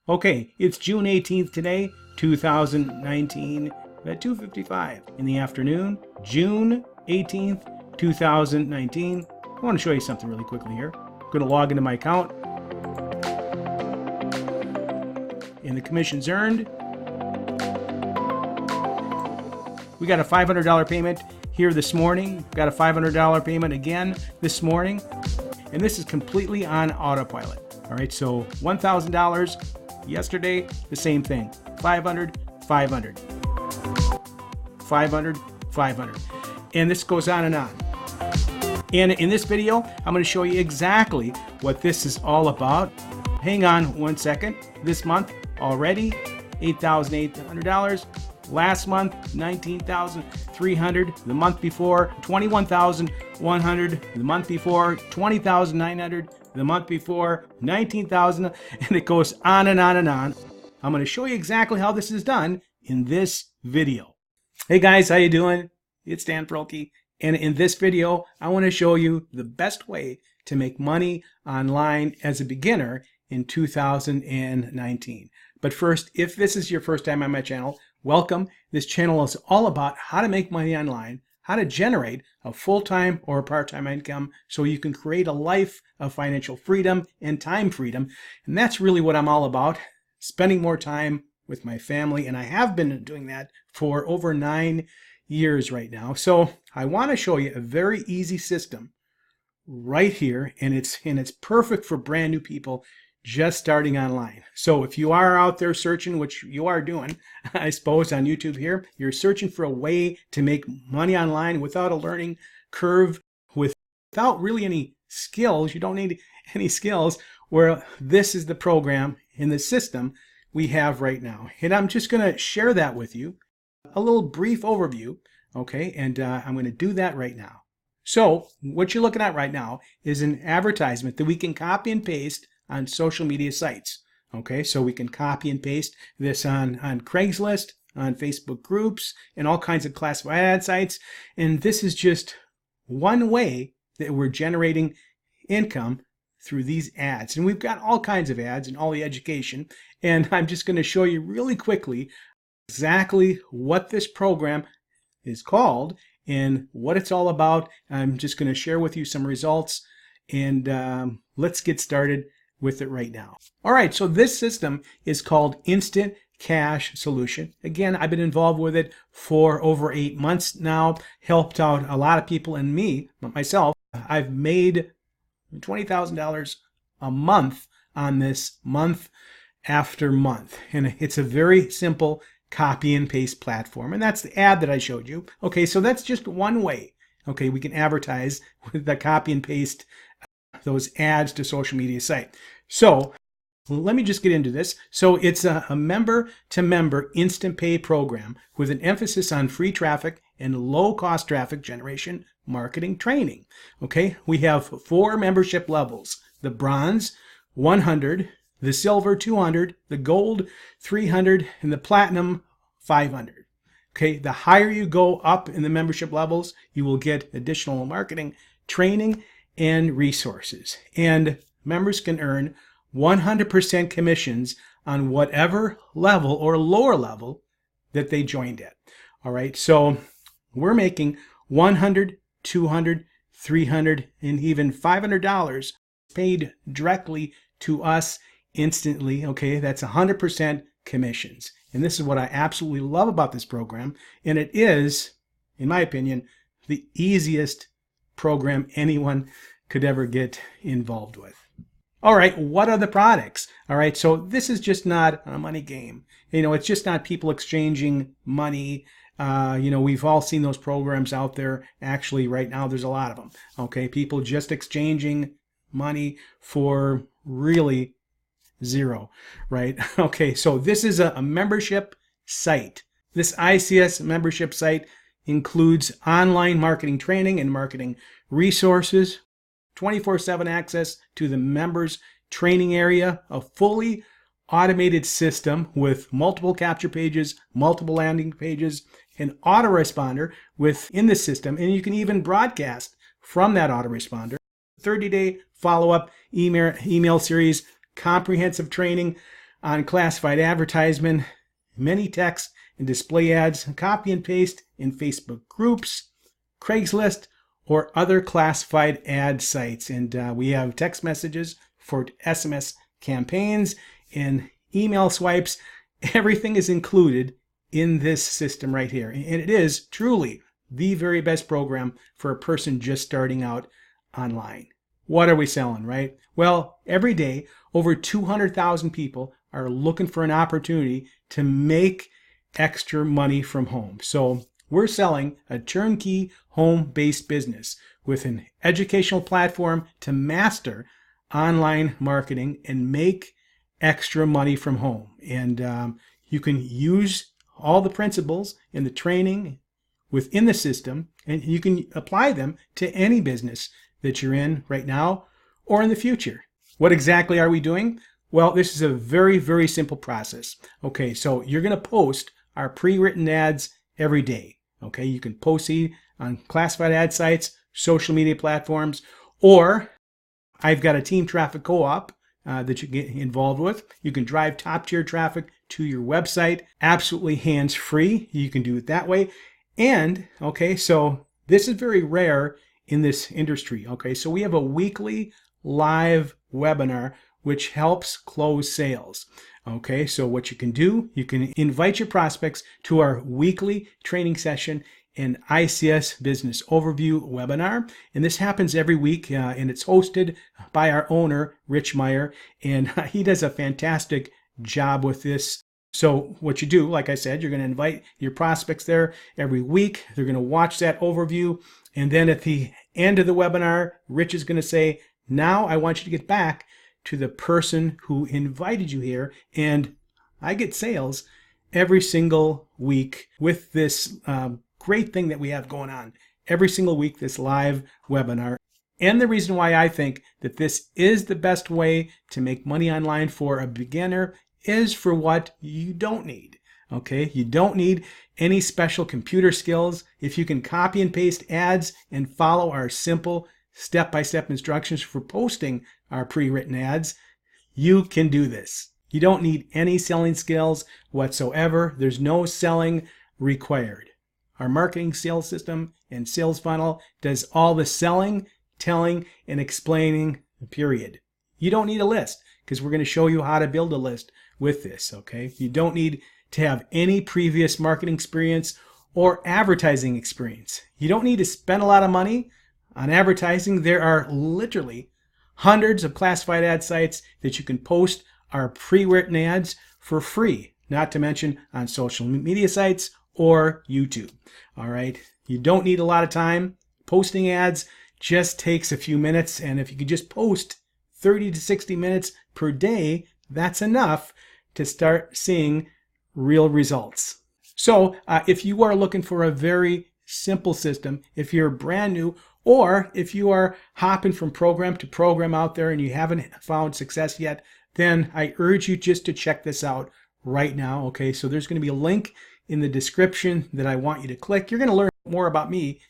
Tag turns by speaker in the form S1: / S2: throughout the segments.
S1: Okay, it's June 18th today, 2019, at 2:55 in the afternoon, June 18th, 2019. I want to show you something really quickly here. I'm going to log into my account. And the commissions earned. We got a $500 payment here this morning. Got a $500 payment again this morning. And this is completely on autopilot. All right, so $1,000 yesterday, the same thing. 500, 500. 500, 500. And this goes on and on. And in this video, I'm going to show you exactly what this is all about. Hang on one second. This month already, $8,800. Last month, $19,300. The month before, $21,100. The month before, $20,900. The month before, $19,000. And it goes on and on and on. I'm going to show you exactly how this is done in this video. Hey guys, how you doing? It's Dan Froelke. And in this video, I want to show you the best way to make money online as a beginner in 2019. But first, if this is your first time on my channel, welcome. This channel is all about how to make money online, how to generate a full-time or a part-time income so you can create a life of financial freedom and time freedom. And that's really what I'm all about, spending more time with my family. And I have been doing that for over 9 years right now. So I want to show you a very easy system right here. And it's perfect for brand new people just starting online. So if you are out there searching, which you are doing, I suppose on YouTube here, you're searching for a way to make money online without a learning curve, without really any skills. You don't need any skills. Where this is the program in the system we have right now. And I'm just going to share that with you, a little brief overview. Okay, and I'm going to do that right now. So what you're looking at right now is an advertisement that we can copy and paste on social media sites. Okay, so we can copy and paste this on Craigslist, on Facebook groups, and all kinds of classified ad sites. And this is just one way that we're generating income through these ads. And we've got all kinds of ads and all the education. And I'm just going to show you really quickly exactly what this program is called and what it's all about. I'm just going to share with you some results, and let's get started with it right now. All right, so this system is called Instant Cash Solution. Again, I've been involved with it for over 8 months now, helped out a lot of people, and myself, I've made $20,000 a month on this, month after month. And it's a very simple copy and paste platform. And that's the ad that I showed you. Okay, so that's just one way. Okay, we can advertise with the copy and paste those ads to social media site. So let me just get into this. So it's a member-to-member instant pay program with an emphasis on free traffic and low-cost traffic generation marketing training. Okay, we have 4 membership levels: the bronze, 100, the silver, 200, the gold, 300, and the platinum, 500. Okay, the higher you go up in the membership levels, you will get additional marketing training and resources. And members can earn 100% commissions on whatever level or lower level that they joined at. All right, so we're making $100, $200, $300, and even $500 paid directly to us instantly. Okay, that's 100% commissions. And this is what I absolutely love about this program. And it is, in my opinion, the easiest program anyone could ever get involved with. All right, what are the products? All right, so this is just not a money game. You know, it's just not people exchanging money. We've all seen those programs out there. Actually, right now, there's a lot of them. Okay, people just exchanging money for really zero, right? Okay, so this is a membership site. This ICS membership site includes online marketing training and marketing resources, 24/7 access to the members' training area, a fully automated system with multiple capture pages, multiple landing pages, an autoresponder within the system, and you can even broadcast from that autoresponder. 30-day follow-up email series, comprehensive training on classified advertisement, many text and display ads, copy and paste in Facebook groups, Craigslist, or other classified ad sites. And we have text messages for SMS campaigns and email swipes. Everything is included in this system right here. And it is truly the very best program for a person just starting out online. What are we selling, right? Well, every day, over 200,000 people are looking for an opportunity to make extra money from home. So we're selling a turnkey home-based business with an educational platform to master online marketing and make extra money from home. And you can use all the principles in the training within the system, and you can apply them to any business that you're in right now or in the future. What exactly are we doing? Well, this is a very, very simple process. Okay, so you're going to post our pre-written ads every day. Okay, you can post these on classified ad sites, social media platforms, or I've got a team traffic co-op that you get involved with. You can drive top-tier traffic to your website, absolutely hands-free. You can do it that way. And, okay, so this is very rare in this industry. Okay, so we have a weekly live webinar which helps close sales. Okay, so what you can do, you can invite your prospects to our weekly training session and ICS Business Overview webinar. And this happens every week, and it's hosted by our owner, Rich Meyer, and he does a fantastic job with this. So what you do, like I said, you're going to invite your prospects there every week. They're going to watch that overview. And then at the end of the webinar, Rich is going to say, now I want you to get back to the person who invited you here. And I get sales every single week with this great thing that we have going on. Every single week, this live webinar. And the reason why I think that this is the best way to make money online for a beginner is for what you don't need. Okay, you don't need any special computer skills. If you can copy and paste ads and follow our simple step-by-step instructions for posting our pre-written ads, you can do this. You don't need any selling skills whatsoever. There's no selling required. Our marketing sales system and sales funnel does all the selling, telling, and explaining, period. You don't need a list because we're going to show you how to build a list with this, okay? You don't need to have any previous marketing experience or advertising experience. You don't need to spend a lot of money on advertising. There are literally hundreds of classified ad sites that you can post our pre-written ads for free, not to mention on social media sites or YouTube. All right, you don't need a lot of time. Posting ads just takes a few minutes, and if you could just post 30 to 60 minutes per day, that's enough to start seeing real results. So if you are looking for a very simple system, if you're brand new, or if you are hopping from program to program out there and you haven't found success yet, then I urge you just to check this out right now. Okay, so there's going to be a link in the description that I want you to click. You're going to learn more about me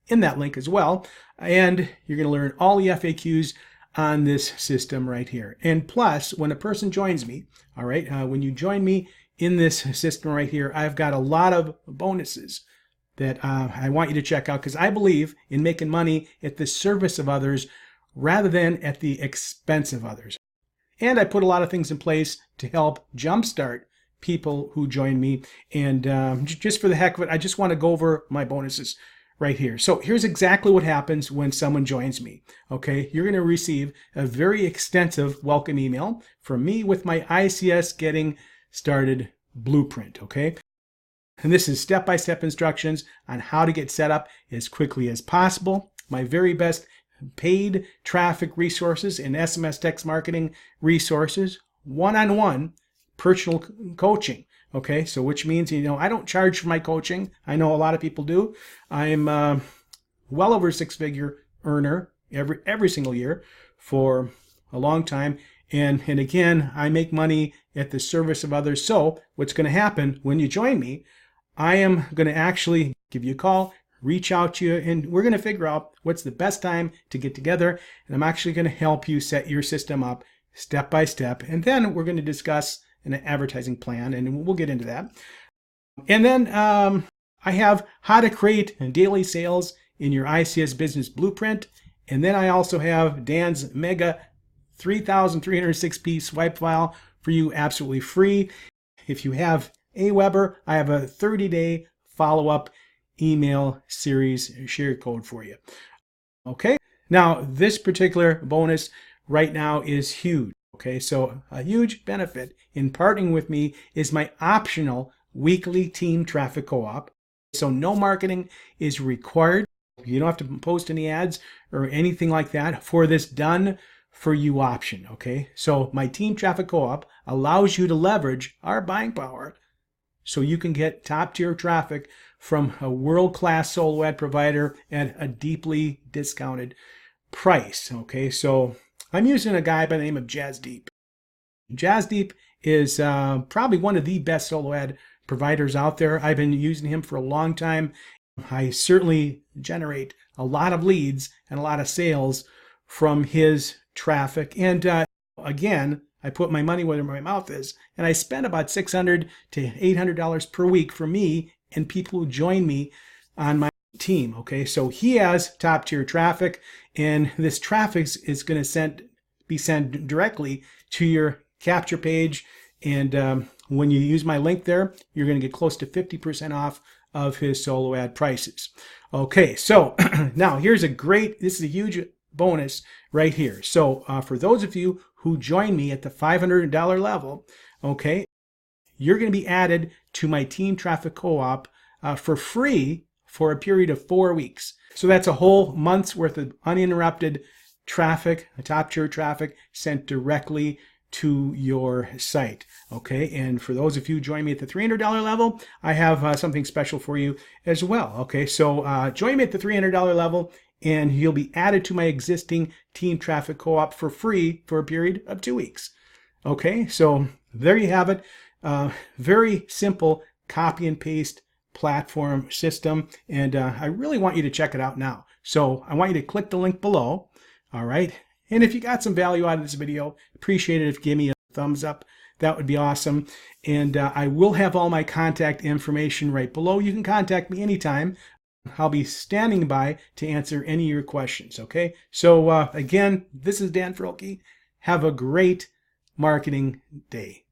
S1: in that link as well, and you're going to learn all the FAQs on this system right here. And plus, when a person joins me, all right, when you join me in this system right here, I've got a lot of bonuses that I want you to check out, because I believe in making money at the service of others rather than at the expense of others. And I put a lot of things in place to help jumpstart people who join me. And just for the heck of it, I just want to go over my bonuses right here. So here's exactly what happens when someone joins me. Okay, you're going to receive a very extensive welcome email from me with my ICS Getting Started Blueprint. Okay, and this is step-by-step instructions on how to get set up as quickly as possible. My very best paid traffic resources and SMS text marketing resources, one-on-one personal coaching. Okay, so which means, I don't charge for my coaching. I know a lot of people do. I'm well over a six-figure earner every single year for a long time. And again, I make money at the service of others. So what's going to happen when you join me, I am going to actually give you a call, reach out to you, and we're going to figure out what's the best time to get together. And I'm actually going to help you set your system up step by step. And then we're going to discuss an advertising plan, and we'll get into that. And then I have how to create daily sales in your ICS business blueprint. And then I also have Dan's mega 3,306 piece swipe file for you absolutely free. If you have AWeber, I have a 30-day follow-up email series share code for you. Okay, now this particular bonus right now is huge. Okay, so a huge benefit in partnering with me is my optional weekly team traffic co-op. So no marketing is required. You don't have to post any ads or anything like that for this done for you option. Okay, so my team traffic co-op allows you to leverage our buying power so you can get top tier traffic from a world-class solo ad provider at a deeply discounted price. Okay, so I'm using a guy by the name of Jazzdeep. Jazzdeep is probably one of the best solo ad providers out there. I've been using him for a long time. I certainly generate a lot of leads and a lot of sales from his traffic. And again, I put my money where my mouth is, and I spend about $600 to $800 per week for me and people who join me on my team. Okay, so he has top tier traffic, and this traffic is going to be sent directly to your capture page. And when you use my link there, you're going to get close to 50% off of his solo ad prices. Okay, so now this is a huge bonus right here. So for those of you who join me at the $500 level, okay, you're going to be added to my team traffic co-op for free for a period of 4 weeks. So that's a whole month's worth of uninterrupted traffic, top tier traffic sent directly to your site. Okay, and for those of you who join me at the $300 level, I have something special for you as well. Okay, so join me at the $300 level and you'll be added to my existing team traffic co-op for free for a period of 2 weeks. Okay, so there you have it. Very simple copy and paste platform system, and I really want you to check it out now. So I want you to click the link below. All right, and if you got some value out of this video, appreciate it if you give me a thumbs up. That would be awesome. And I will have all my contact information right below. You can contact me anytime. I'll be standing by to answer any of your questions. Okay, so again, this is Dan Froelke. Have a great marketing day.